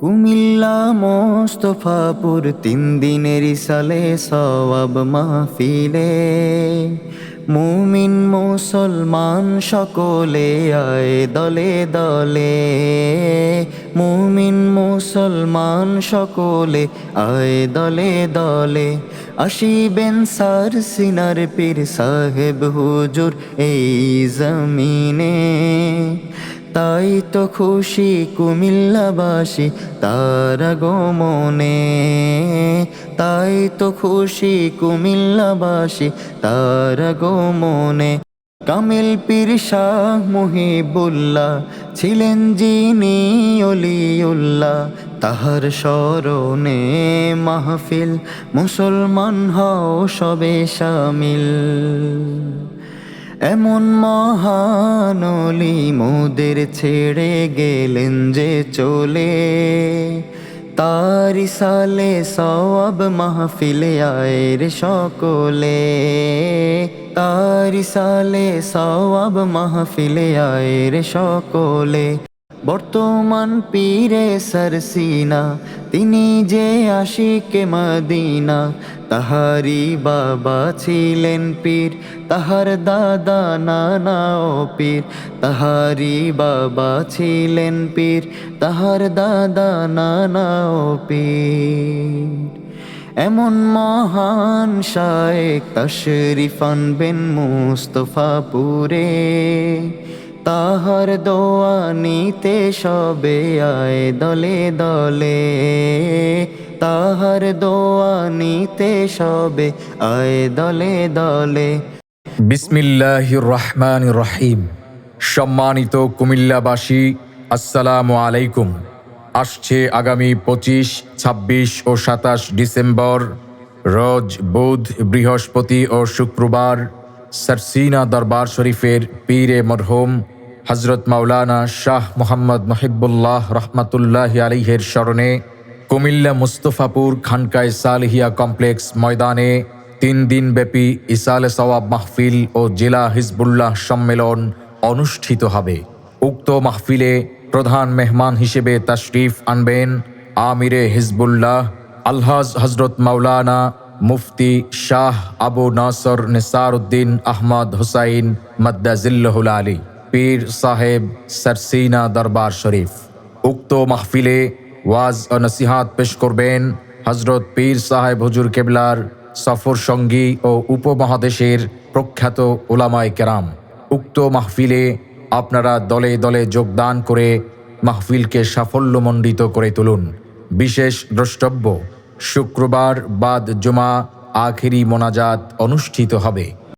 কুমিল্লা মোস্তফাপুর 3 দিনের ইসালে সওয়াব মাহফিলে মুমিন মুসলমান সকলে আয় দলে দলে। মুমিন মুসলমান সকলে আয় দলে দলে। আসিবেন সার সিনার পীর সাহেব হুজুর এই জমিনে। তাই তো খুশি কুমিল্লাবাসী তার আগমনে। তাই তো খুশি কুমিল্লাবাসী তার আগমনে। কামিল পীর শাহ মুহিবুল্লাহ ছিলেন যিনি অলিউল্লাহ। তাহার স্মরণে মাহফিল, মুসলমান হও সবে শামিল। এমন মহান অলি মোদের ছেড়ে গেলেন যে চলে। তারি সালে সওয়াব মাহফিলে আয় রে সকলে। তারি সালে সওয়াব মাহফিলে আয় রে সকলে। বর্তমান পীরে সরসিনা তিনি যে আশিকে মদিনা। তাহারি বাবা ছিলেন পীর, তাহার দাদা নানাও পীর। তাহারি বাবা ছিলেন পীর, তাহার দাদা নানাও পীর। এমন মহান শায়েখ তশরিফ আনবেন মুস্তফাপুরে। তাহার দোয়া নিতে সবে আয় দলে দলে। তাহার দোয়া নিতে সবে আয় দলে দলে। বিসমিল্লাহির রহমানির রহিম। সম্মানিত কুমিল্লাবাসী, আসসালামু আলাইকুম। আসছে আগামী 25, 26 ও 27 ডিসেম্বর, রোজ বুধ, বৃহস্পতি ও শুক্রবার সরসিনা দরবার শরীফের পীরে মরহুম হজরত মাওলানা শাহ মোহাম্মদ মহিবুল্লাহ রহমাতুল্লাহি আলাইহির স্মরণে কুমিল্লা মুস্তফাপুর খানকায় সালেহিয়া কমপ্লেক্স ময়দানে 3 দিনব্যাপী ইসালে সওয়াব মাহফিল ও জেলা হিজবুল্লাহ সম্মেলন অনুষ্ঠিত হবে। উক্ত মাহফিলে প্রধান মেহমান হিসেবে তাশরিফ আনবেন আমিরে হিজবুল্লাহ আলহাজ হজরত মাওলানা মুফতি শাহ আবু নাসর নিসারউদ্দিন আহমদ হুসাইন মাদ্দাজিল্লাহুল আলী, পীর সাহেব সরসিনা দরবার শরীফ। উক্ত মাহফিলে ওয়াজ ও নসিহাত পেশ করবেন হজরত পীর সাহেব হুজুর কেবলার সফর সঙ্গী ও উপমহাদেশের প্রখ্যাত উলামায়ে কেরাম। উক্ত মাহফিলে আপনারা দলে দলে যোগদান করে মাহফিলকে সাফল্যমণ্ডিত করে তুলুন। বিশেষ দ্রষ্টব্য, শুক্রবার বাদ জুমা আখিরি মোনাজাত অনুষ্ঠিত হবে।